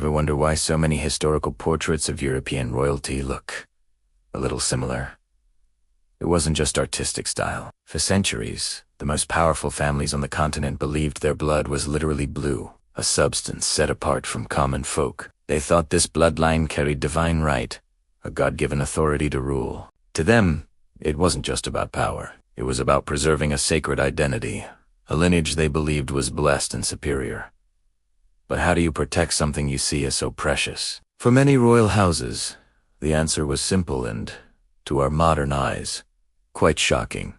Ever wonder why so many historical portraits of European royalty look a little similar? It wasn't just artistic style. For centuries, the most powerful families on the continent believed their blood was literally blue, a substance set apart from common folk. They thought this bloodline carried divine right, a God-given authority to rule. To them, it wasn't just about power. It was about preserving a sacred identity, a lineage they believed was blessed and superior. But how do you protect something you see as so precious? For many royal houses, the answer was simple and, to our modern eyes, quite shocking.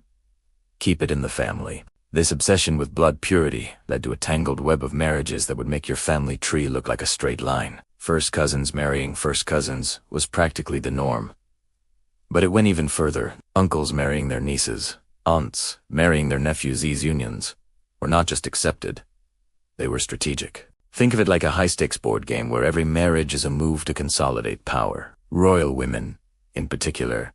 Keep it in the family. This obsession with blood purity led to a tangled web of marriages that would make your family tree look like a straight line. First cousins marrying first cousins was practically the norm. But it went even further. Uncles marrying their nieces, aunts marrying their nephews. These unions were not just accepted, they were strategic. Think of it like a high-stakes board game where every marriage is a move to consolidate power. Royal women, in particular,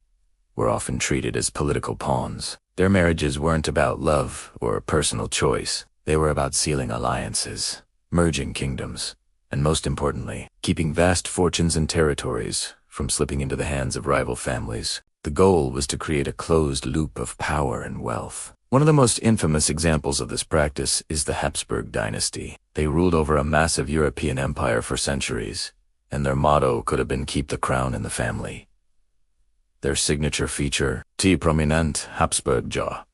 were often treated as political pawns. Their marriages weren't about love or personal choice. They were about sealing alliances, merging kingdoms, and most importantly, keeping vast fortunes and territories from slipping into the hands of rival families. The goal was to create a closed loop of power and wealth. One of the most infamous examples of this practice is the Habsburg Dynasty. They ruled over a massive European empire for centuries, and their motto could have been "Keep the crown in the family." Their signature feature, T prominent Habsburg jaw,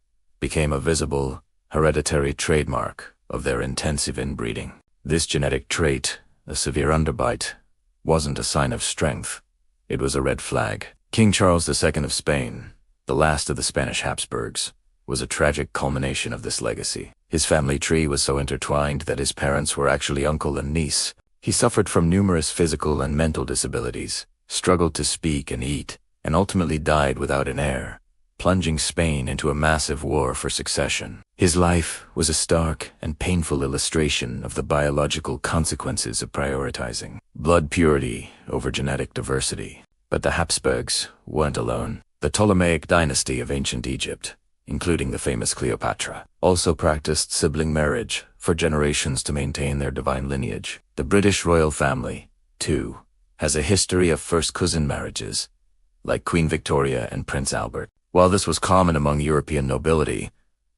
became a visible, hereditary trademark of their intensive inbreeding. This genetic trait, a severe underbite, wasn't a sign of strength. It was a red flag. King Charles II of Spain, the last of the Spanish Habsburgs, was a tragic culmination of this legacy. His family tree was so intertwined that his parents were actually uncle and niece. He suffered from numerous physical and mental disabilities, struggled to speak and eat, and ultimately died without an heir, plunging Spain into a massive war for succession. His life was a stark and painful illustration of the biological consequences of prioritizing blood purity over genetic diversity. But the Habsburgs weren't alone. The Ptolemaic dynasty of ancient Egypt, including the famous Cleopatra, also practiced sibling marriage for generations to maintain their divine lineage. The British royal family, too, has a history of first cousin marriages, like Queen Victoria and Prince Albert. While this was common among European nobility,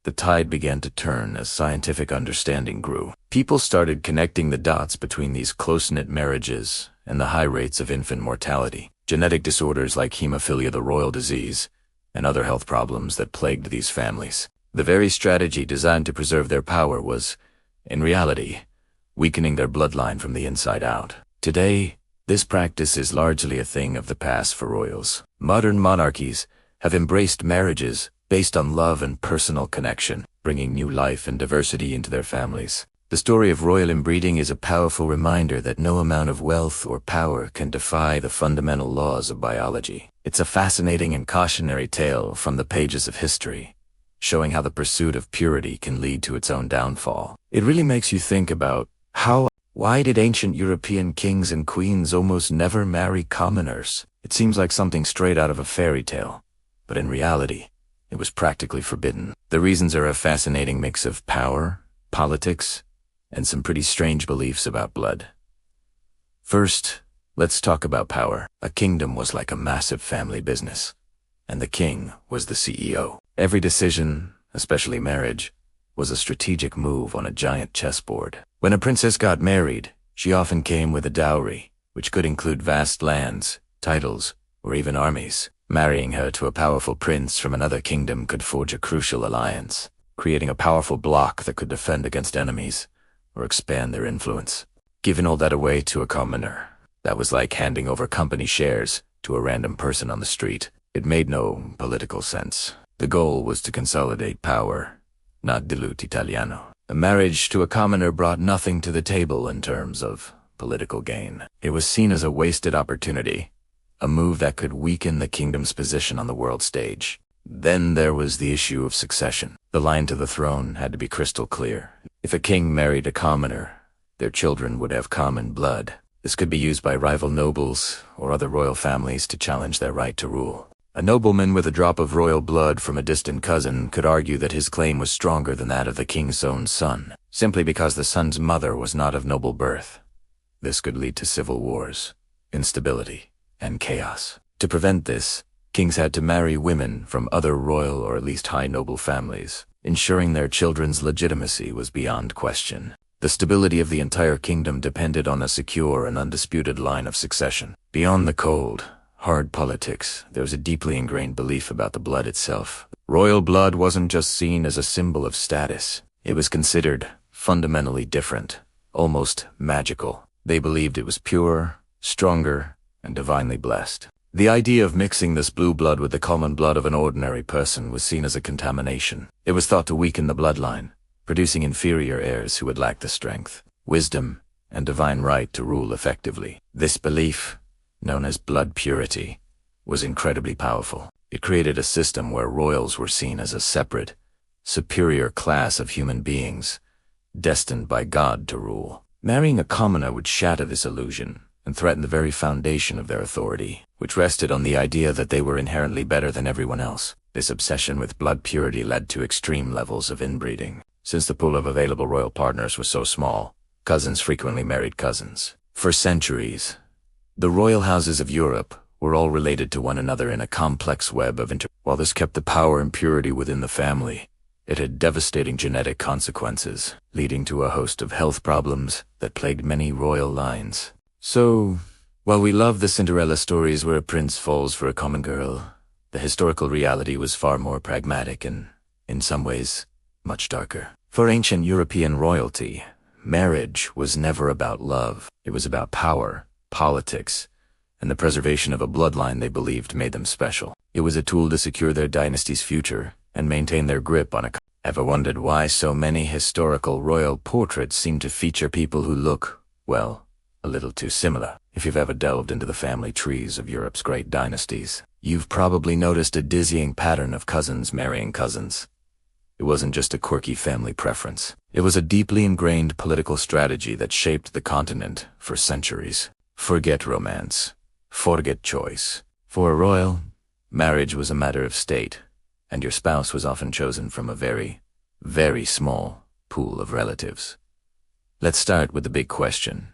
the tide began to turn as scientific understanding grew. People started connecting the dots between these close-knit marriages and the high rates of infant mortality, genetic disorders like hemophilia, the royal disease, and other health problems that plagued these families. The very strategy designed to preserve their power was, in reality, weakening their bloodline from the inside out. Today, this practice is largely a thing of the past for royals. Modern monarchies have embraced marriages based on love and personal connection, bringing new life and diversity into their families. The story of royal inbreeding is a powerful reminder that no amount of wealth or power can defy the fundamental laws of biology. It's a fascinating and cautionary tale from the pages of history, showing how the pursuit of purity can lead to its own downfall. It really makes you think about why did ancient European kings and queens almost never marry commoners? It seems like something straight out of a fairy tale, but in reality, it was practically forbidden. The reasons are a fascinating mix of power, politics, and some pretty strange beliefs about blood. First, let's talk about power. A kingdom was like a massive family business, and the king was the CEO. Every decision, especially marriage, was a strategic move on a giant chessboard. When a princess got married, she often came with a dowry, which could include vast lands, titles, or even armies. Marrying her to a powerful prince from another kingdom could forge a crucial alliance, creating a powerful bloc that could defend against enemies or expand their influence. Giving all that away to a commoner, that was like handing over company shares to a random person on the street. It made no political sense. The goal was to consolidate power, not dilute Italiano. A marriage to a commoner brought nothing to the table in terms of political gain. It was seen as a wasted opportunity, a move that could weaken the kingdom's position on the world stage. Then there was the issue of succession. The line to the throne had to be crystal clear. If a king married a commoner, their children would have common blood. This could be used by rival nobles or other royal families to challenge their right to rule. A nobleman with a drop of royal blood from a distant cousin could argue that his claim was stronger than that of the king's own son, simply because the son's mother was not of noble birth. This could lead to civil wars, instability, and chaos. To prevent this, kings had to marry women from other royal or at least high noble families, ensuring their children's legitimacy was beyond question. The stability of the entire kingdom depended on a secure and undisputed line of succession. Beyond the cold, hard politics, there was a deeply ingrained belief about the blood itself. Royal blood wasn't just seen as a symbol of status. It was considered fundamentally different, almost magical. They believed it was pure, stronger, and divinely blessed. The idea of mixing this blue blood with the common blood of an ordinary person was seen as a contamination. It was thought to weaken the bloodline, producing inferior heirs who would lack the strength, wisdom, and divine right to rule effectively. This belief, known as blood purity, was incredibly powerful. It created a system where royals were seen as a separate, superior class of human beings, destined by God to rule. Marrying a commoner would shatter this illusion and threaten the very foundation of their authority, which rested on the idea that they were inherently better than everyone else. This obsession with blood purity led to extreme levels of inbreeding. Since the pool of available royal partners was so small, cousins frequently married cousins. For centuries, the royal houses of Europe were all related to one another in a complex web of While this kept the power and purity within the family, it had devastating genetic consequences, leading to a host of health problems that plagued many royal lines. So, while we love the Cinderella stories where a prince falls for a common girl, the historical reality was far more pragmatic and, in some ways, much darker. For ancient European royalty, marriage was never about love. It was about power, politics, and the preservation of a bloodline they believed made them special. It was a tool to secure their dynasty's future and maintain their grip on a... Ever wondered why so many historical royal portraits seem to feature people who look, well, a little too similar? If you've ever delved into the family trees of Europe's great dynasties, you've probably noticed a dizzying pattern of cousins marrying cousins. It wasn't just a quirky family preference. It was a deeply ingrained political strategy that shaped the continent for centuries. Forget romance. Forget choice. For a royal, marriage was a matter of state, and your spouse was often chosen from a very, very small pool of relatives. Let's start with the big question.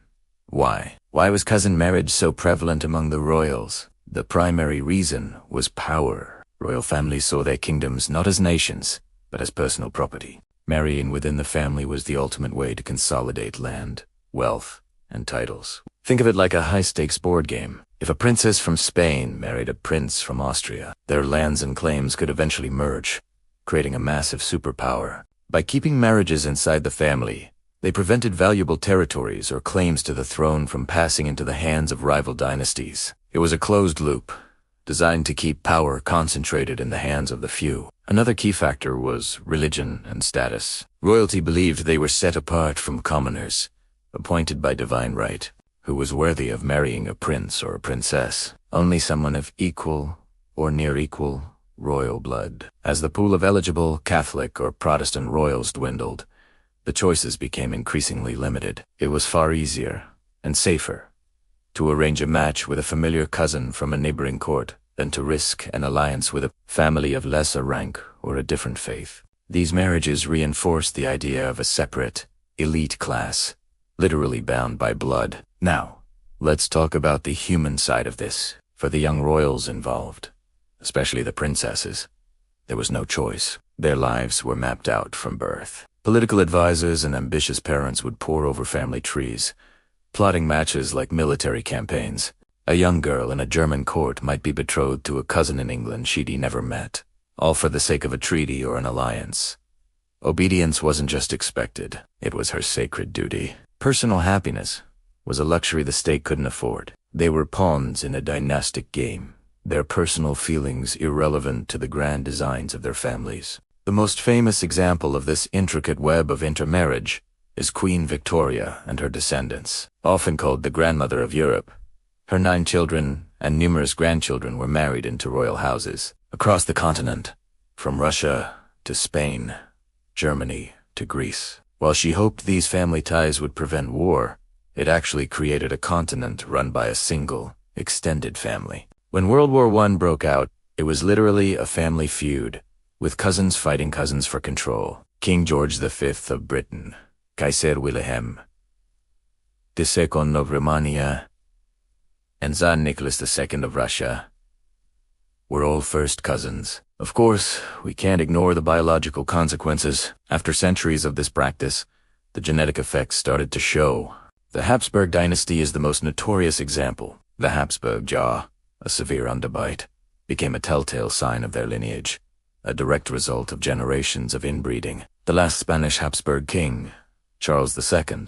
Why? Why was cousin marriage so prevalent among the royals? The primary reason was power. Royal families saw their kingdoms not as nations, but as personal property. Marrying within the family was the ultimate way to consolidate land, wealth, and titles. Think of it like a high-stakes board game. If a princess from Spain married a prince from Austria, their lands and claims could eventually merge, creating a massive superpower. By keeping marriages inside the family, they prevented valuable territories or claims to the throne from passing into the hands of rival dynasties. It was a closed loop, designed to keep power concentrated in the hands of the few. Another key factor was religion and status. Royalty believed they were set apart from commoners, appointed by divine right, who was worthy of marrying a prince or a princess. Only someone of equal or near equal royal blood. As the pool of eligible Catholic or Protestant royals dwindled, the choices became increasingly limited. It was far easier and safer to arrange a match with a familiar cousin from a neighboring court than to risk an alliance with a family of lesser rank or a different faith. These marriages reinforced the idea of a separate, elite class, literally bound by blood. Now, let's talk about the human side of this. For the young royals involved, especially the princesses, there was no choice. Their lives were mapped out from birth. Political advisors and ambitious parents would pore over family trees, plotting matches like military campaigns. A young girl in a German court might be betrothed to a cousin in England she'd never met, all for the sake of a treaty or an alliance. Obedience wasn't just expected, it was her sacred duty. Personal happiness was a luxury the state couldn't afford. They were pawns in a dynastic game, their personal feelings irrelevant to the grand designs of their families. The most famous example of this intricate web of intermarriage is Queen Victoria and her descendants. Often called the grandmother of Europe, her 9 children and numerous grandchildren were married into royal houses across the continent, from Russia to Spain, Germany to Greece. While she hoped these family ties would prevent war, it actually created a continent run by a single, extended family. When World War I broke out, it was literally a family feud, with cousins fighting cousins for control. King George V of Britain, Kaiser Wilhelm II of Romania, and Tsar Nicholas II of Russia were all first cousins. Of course, we can't ignore the biological consequences. After centuries of this practice, the genetic effects started to show. The Habsburg dynasty is the most notorious example. The Habsburg jaw, a severe underbite, became a telltale sign of their lineage, a direct result of generations of inbreeding. The last Spanish Habsburg king, Charles II,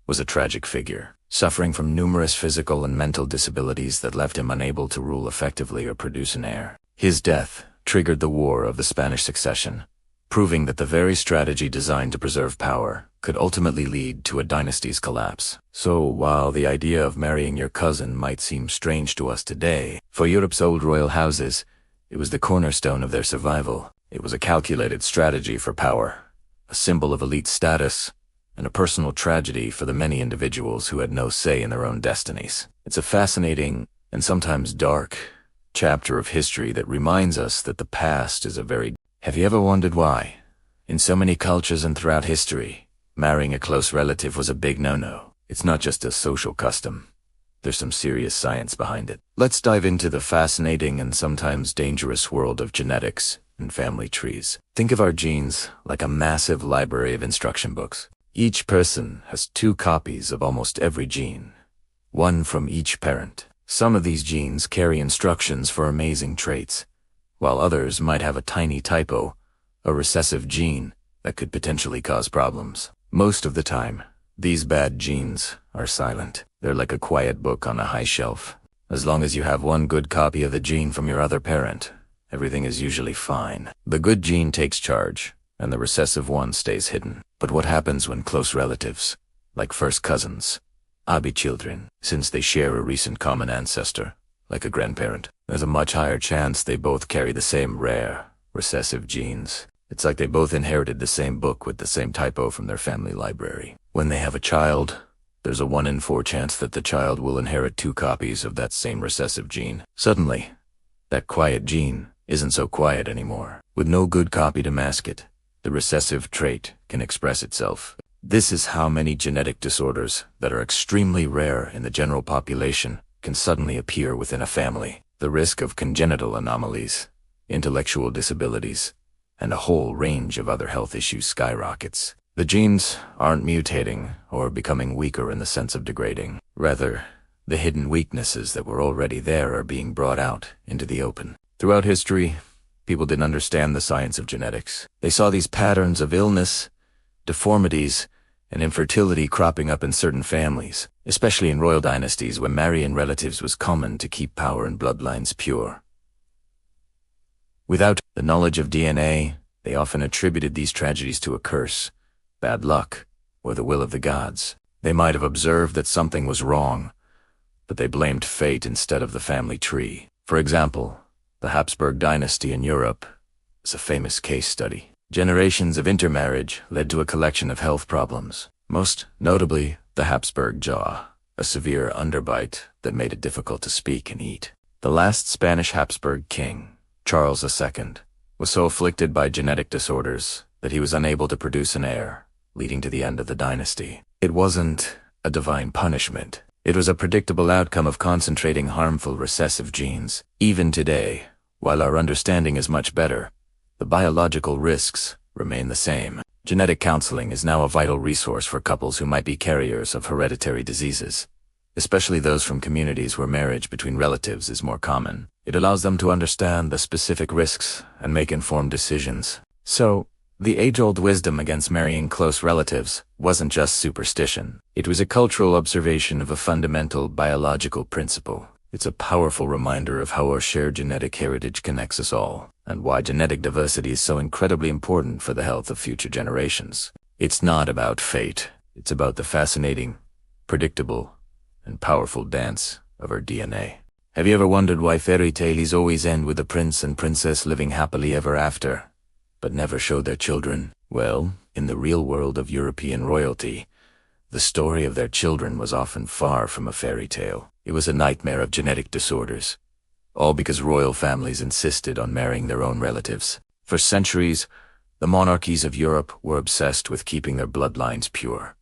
was a tragic figure, suffering from numerous physical and mental disabilities that left him unable to rule effectively or produce an heir. His death triggered the War of the Spanish Succession, proving that the very strategy designed to preserve power could ultimately lead to a dynasty's collapse. So, while the idea of marrying your cousin might seem strange to us today, for Europe's old royal houses, it was the cornerstone of their survival. It was a calculated strategy for power, a symbol of elite status, and a personal tragedy for the many individuals who had no say in their own destinies. It's a fascinating, and sometimes dark, chapter of history that reminds us that the past is a very... Have you ever wondered why, in so many cultures and throughout history, marrying a close relative was a big no-no? It's not just a social custom. There's some serious science behind it. Let's dive into the fascinating and sometimes dangerous world of genetics and family trees. Think of our genes like a massive library of instruction books. Each person has 2 copies of almost every gene, one from each parent. Some of these genes carry instructions for amazing traits, while others might have a tiny typo, a recessive gene that could potentially cause problems. Most of the time, these bad genes are silent. They're like a quiet book on a high shelf. As long as you have one good copy of the gene from your other parent, everything is usually fine. The good gene takes charge, and the recessive one stays hidden. But what happens when close relatives, like first cousins, abi children, since they share a recent common ancestor, like a grandparent, there's a much higher chance they both carry the same rare, recessive genes. It's like they both inherited the same book with the same typo from their family library. When they have a child, there's a 1 in 4 chance that the child will inherit 2 copies of that same recessive gene. Suddenly, that quiet gene isn't so quiet anymore. With no good copy to mask it, the recessive trait can express itself. This is how many genetic disorders that are extremely rare in the general population can suddenly appear within a family. The risk of congenital anomalies, intellectual disabilities, and a whole range of other health issues skyrockets. The genes aren't mutating or becoming weaker in the sense of degrading. Rather, the hidden weaknesses that were already there are being brought out into the open. Throughout history, people didn't understand the science of genetics. They saw these patterns of illness, deformities, and infertility cropping up in certain families, especially in royal dynasties when marrying relatives was common to keep power and bloodlines pure. Without the knowledge of DNA, they often attributed these tragedies to a curse, bad luck, or the will of the gods. They might have observed that something was wrong, but they blamed fate instead of the family tree. For example, the Habsburg dynasty in Europe is a famous case study. Generations of intermarriage led to a collection of health problems, most notably the Habsburg jaw, a severe underbite that made it difficult to speak and eat. The last Spanish Habsburg king, Charles II, was so afflicted by genetic disorders that he was unable to produce an heir, leading to the end of the dynasty. It wasn't a divine punishment. It was a predictable outcome of concentrating harmful recessive genes. Even today, while our understanding is much better, the biological risks remain the same. Genetic counseling is now a vital resource for couples who might be carriers of hereditary diseases, especially those from communities where marriage between relatives is more common. It allows them to understand the specific risks and make informed decisions. So, the age-old wisdom against marrying close relatives wasn't just superstition. It was a cultural observation of a fundamental biological principle. It's a powerful reminder of how our shared genetic heritage connects us all, and why genetic diversity is so incredibly important for the health of future generations. It's not about fate. It's about the fascinating, predictable, and powerful dance of our DNA. Have you ever wondered why fairy tales always end with a prince and princess living happily ever after, but never show their children? Well, in the real world of European royalty, the story of their children was often far from a fairy tale. It was a nightmare of genetic disorders, all because royal families insisted on marrying their own relatives. For centuries, the monarchies of Europe were obsessed with keeping their bloodlines pure.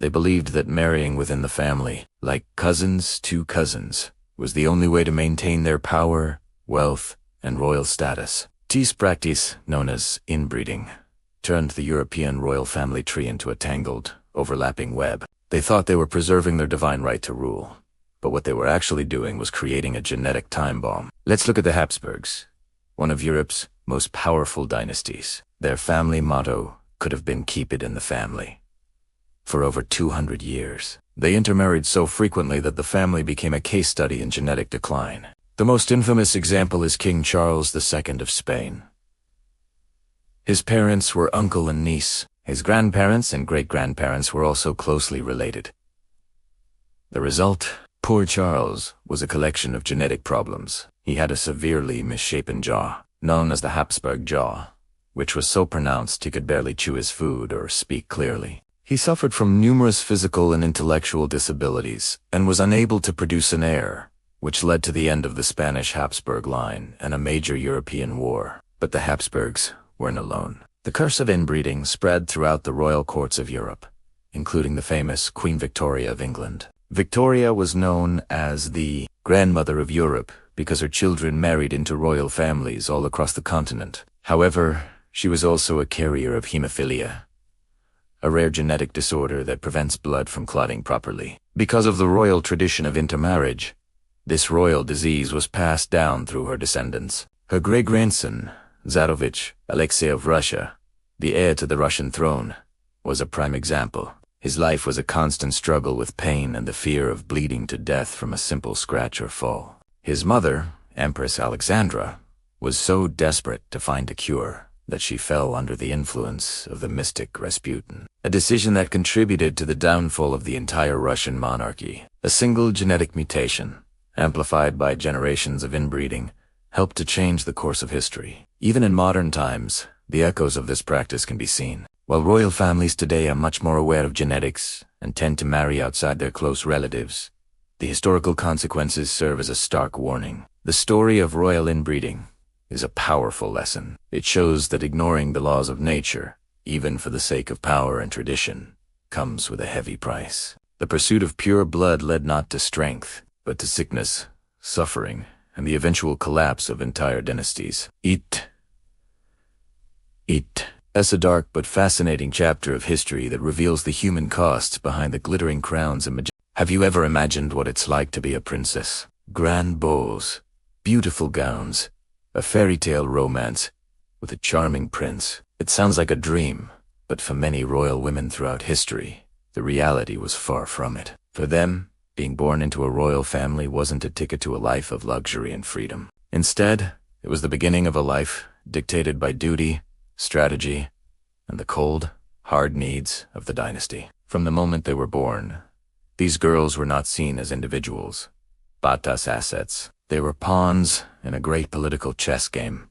They believed that marrying within the family, like cousins to cousins, was the only way to maintain their power, wealth, and royal status. This practice, known as inbreeding, turned the European royal family tree into a tangled, overlapping web. They thought they were preserving their divine right to rule, but what they were actually doing was creating a genetic time bomb. Let's look at the Habsburgs, one of Europe's most powerful dynasties. Their family motto could have been "Keep it in the family." For over 200 years, they intermarried so frequently that the family became a case study in genetic decline. The most infamous example is King Charles II of Spain. His parents were uncle and niece. His grandparents and great-grandparents were also closely related. The result? Poor Charles was a collection of genetic problems. He had a severely misshapen jaw, known as the Habsburg jaw, which was so pronounced he could barely chew his food or speak clearly. He suffered from numerous physical and intellectual disabilities and was unable to produce an heir, which led to the end of the Spanish Habsburg line and a major European war. But the Habsburgs weren't alone. The curse of inbreeding spread throughout the royal courts of Europe, including the famous Queen Victoria of England. Victoria was known as the grandmother of Europe because her children married into royal families all across the continent. However, she was also a carrier of hemophilia, a rare genetic disorder that prevents blood from clotting properly. Because of the royal tradition of intermarriage, this royal disease was passed down through her descendants. Her great-grandson, Tsarevich Alexei of Russia, the heir to the Russian throne, was a prime example. His life was a constant struggle with pain and the fear of bleeding to death from a simple scratch or fall. His mother, Empress Alexandra, was so desperate to find a cure that she fell under the influence of the mystic Rasputin, a decision that contributed to the downfall of the entire Russian monarchy. A single genetic mutation, amplified by generations of inbreeding, helped to change the course of history. Even in modern times, the echoes of this practice can be seen. While royal families today are much more aware of genetics and tend to marry outside their close relatives, the historical consequences serve as a stark warning. The story of royal inbreeding is a powerful lesson. It shows that ignoring the laws of nature, even for the sake of power and tradition, comes with a heavy price. The pursuit of pure blood led not to strength, but to sickness, suffering, and the eventual collapse of entire dynasties. It. That's a dark but fascinating chapter of history that reveals the human costs behind the glittering crowns and Have you ever imagined what it's like to be a princess? Grand balls, beautiful gowns, a fairy tale romance with a charming prince. It sounds like a dream, but for many royal women throughout history, the reality was far from it. For them, being born into a royal family wasn't a ticket to a life of luxury and freedom. Instead, it was the beginning of a life dictated by duty, strategy, and the cold, hard needs of the dynasty. From the moment they were born, these girls were not seen as individuals, but as assets. They were pawns in a great political chess game,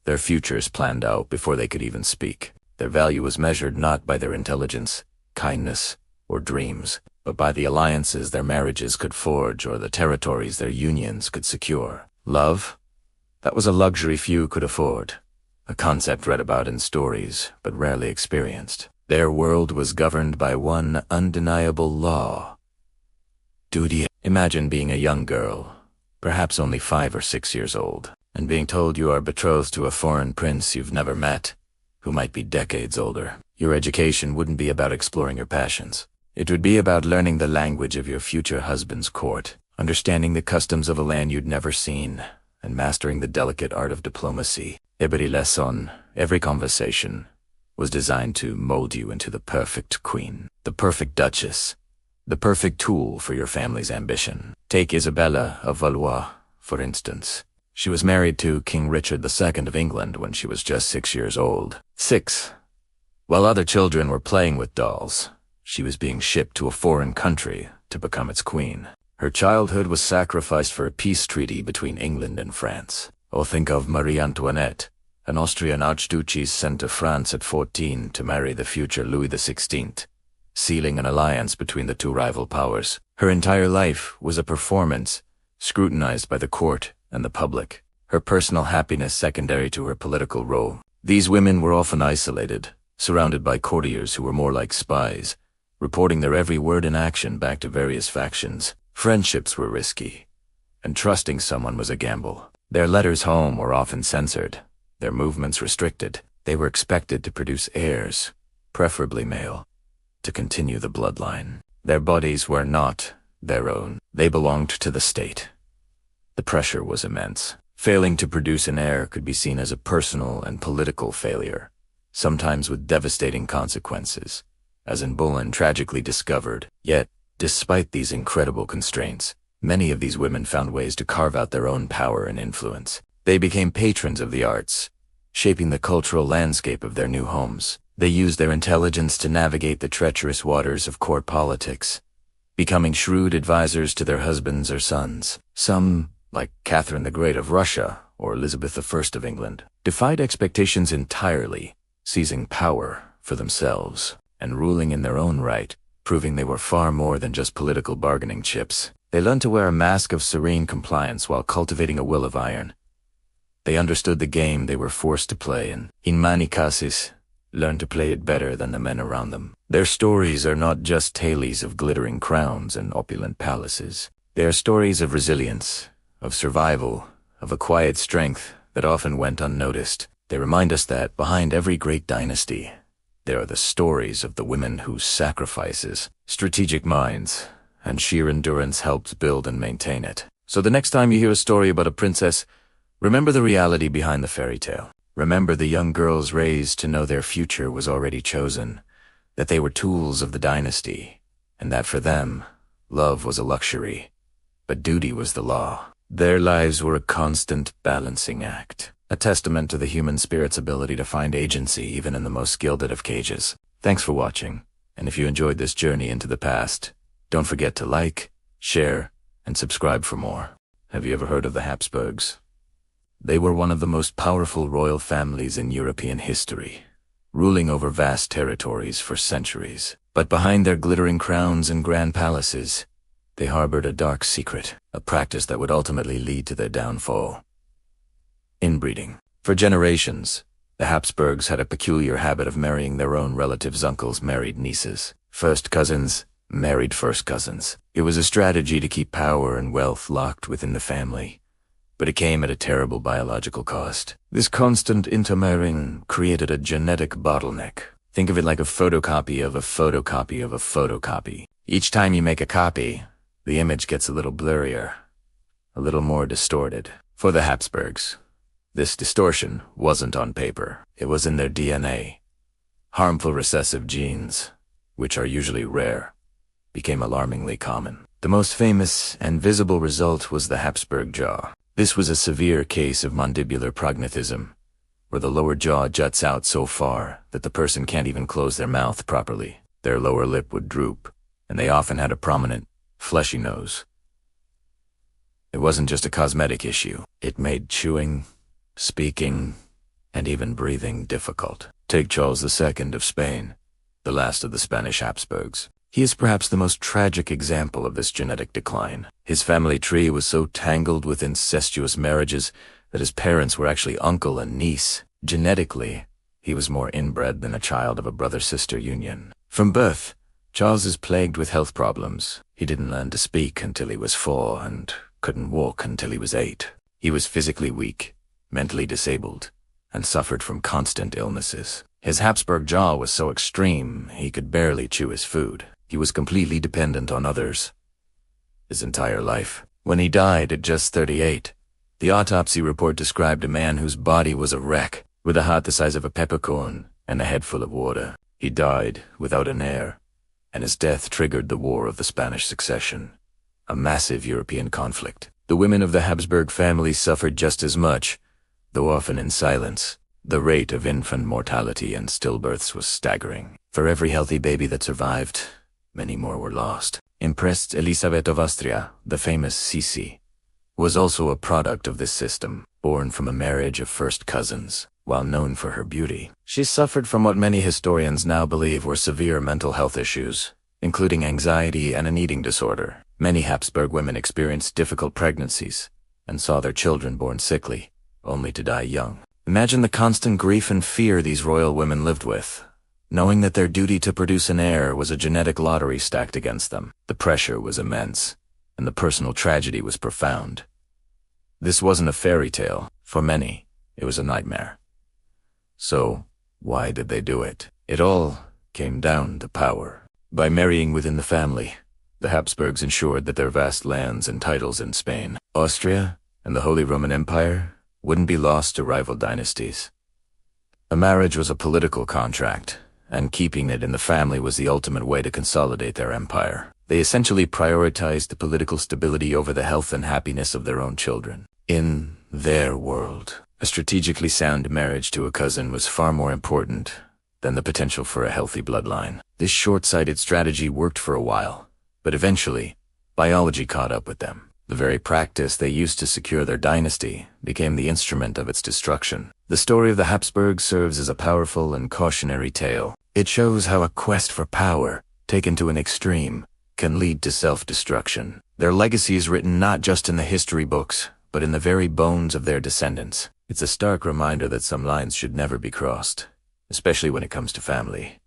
their futures planned out before they could even speak. Their value was measured not by their intelligence, kindness, or dreams, but by the alliances their marriages could forge or the territories their unions could secure. Love? That was a luxury few could afford, a concept read about in stories but rarely experienced. Their world was governed by one undeniable law: duty. Imagine being a young girl, perhaps only 5 or 6 years old, and being told you are betrothed to a foreign prince you've never met, who might be decades older. Your education wouldn't be about exploring your passions. It would be about learning the language of your future husband's court, understanding the customs of a land you'd never seen, and mastering the delicate art of diplomacy. Every lesson, every conversation, was designed to mold you into the perfect queen, the perfect duchess, the perfect tool for your family's ambition. Take Isabella of Valois, for instance. She was married to King Richard II of England when she was just 6 years old. 6. While other children were playing with dolls, she was being shipped to a foreign country to become its queen. Her childhood was sacrificed for a peace treaty between England and France. Or think of Marie Antoinette, an Austrian archduchess sent to France at 14 to marry the future Louis XVI, sealing an alliance between the two rival powers. Her entire life was a performance, scrutinized by the court and the public, her personal happiness secondary to her political role. These women were often isolated, surrounded by courtiers who were more like spies, reporting their every word and action back to various factions. Friendships were risky, and trusting someone was a gamble. Their letters home were often censored, their movements restricted. They were expected to produce heirs, preferably male, to continue the bloodline. Their bodies were not their own. They belonged to the state. The pressure was immense. Failing to produce an heir could be seen as a personal and political failure, sometimes with devastating consequences, as in Bullen tragically discovered. Yet, despite these incredible constraints, many of these women found ways to carve out their own power and influence. They became patrons of the arts, shaping the cultural landscape of their new homes. They used their intelligence to navigate the treacherous waters of court politics, becoming shrewd advisors to their husbands or sons. Some, like Catherine the Great of Russia or Elizabeth I of England, defied expectations entirely, seizing power for themselves and ruling in their own right, proving they were far more than just political bargaining chips. They learned to wear a mask of serene compliance while cultivating a will of iron. They understood the game they were forced to play, and in many cases, learned to play it better than the men around them. Their stories are not just tales of glittering crowns and opulent palaces. They are stories of resilience, of survival, of a quiet strength that often went unnoticed. They remind us that behind every great dynasty, there are the stories of the women whose sacrifices, strategic minds, and sheer endurance helped build and maintain it. So the next time you hear a story about a princess, remember the reality behind the fairy tale. Remember the young girls raised to know their future was already chosen, that they were tools of the dynasty, and that for them, love was a luxury, but duty was the law. Their lives were a constant balancing act, a testament to the human spirit's ability to find agency even in the most gilded of cages. Thanks for watching, and if you enjoyed this journey into the past, don't forget to like, share, and subscribe for more. Have you ever heard of the Habsburgs? They were one of the most powerful royal families in European history, ruling over vast territories for centuries. But behind their glittering crowns and grand palaces, they harbored a dark secret, a practice that would ultimately lead to their downfall. Inbreeding. For generations, the Habsburgs had a peculiar habit of marrying their own relatives' uncles married nieces. First cousins married first cousins. It was a strategy to keep power and wealth locked within the family, but it came at a terrible biological cost. This constant intermarrying created a genetic bottleneck. Think of it like a photocopy of a photocopy of a photocopy. Each time you make a copy, the image gets a little blurrier, a little more distorted. For the Habsburgs, this distortion wasn't on paper. It was in their DNA. Harmful recessive genes, which are usually rare, became alarmingly common. The most famous and visible result was the Habsburg jaw. This was a severe case of mandibular prognathism, where the lower jaw juts out so far that the person can't even close their mouth properly. Their lower lip would droop, and they often had a prominent, fleshy nose. It wasn't just a cosmetic issue. It made chewing, speaking, and even breathing difficult. Take Charles II of Spain, the last of the Spanish Habsburgs. He is perhaps the most tragic example of this genetic decline. His family tree was so tangled with incestuous marriages that his parents were actually uncle and niece. Genetically, he was more inbred than a child of a brother-sister union. From birth, Charles is plagued with health problems. He didn't learn to speak until he was 4 and couldn't walk until he was 8. He was physically weak, mentally disabled, and suffered from constant illnesses. His Habsburg jaw was so extreme, he could barely chew his food. He was completely dependent on others his entire life. When he died at just 38, the autopsy report described a man whose body was a wreck, with a heart the size of a peppercorn and a head full of water. He died without an heir, and his death triggered the War of the Spanish Succession, a massive European conflict. The women of the Habsburg family suffered just as much, though often in silence. The rate of infant mortality and stillbirths was staggering. For every healthy baby that survived, many more were lost. Empress Elisabeth of Austria, the famous Sisi, was also a product of this system, born from a marriage of first cousins. While known for her beauty, she suffered from what many historians now believe were severe mental health issues, including anxiety and an eating disorder. Many Habsburg women experienced difficult pregnancies and saw their children born sickly, only to die young. Imagine the constant grief and fear these royal women lived with. knowing that their duty to produce an heir was a genetic lottery stacked against them. The pressure was immense, and the personal tragedy was profound. This wasn't a fairy tale. For many, it was a nightmare. So, why did they do it? It all came down to power. By marrying within the family, the Habsburgs ensured that their vast lands and titles in Spain, Austria, and the Holy Roman Empire wouldn't be lost to rival dynasties. A marriage was a political contract, and keeping it in the family was the ultimate way to consolidate their empire. They essentially prioritized the political stability over the health and happiness of their own children. In their world, a strategically sound marriage to a cousin was far more important than the potential for a healthy bloodline. This short-sighted strategy worked for a while, but eventually, biology caught up with them. The very practice they used to secure their dynasty became the instrument of its destruction. The story of the Habsburgs serves as a powerful and cautionary tale. It shows how a quest for power, taken to an extreme, can lead to self-destruction. Their legacy is written not just in the history books, but in the very bones of their descendants. It's a stark reminder that some lines should never be crossed, especially when it comes to family.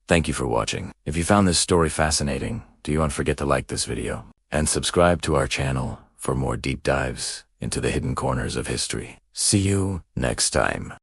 Thank you for watching. If you found this story fascinating, don't forget to like this video and subscribe to our channel for more deep dives into the hidden corners of history. See you next time.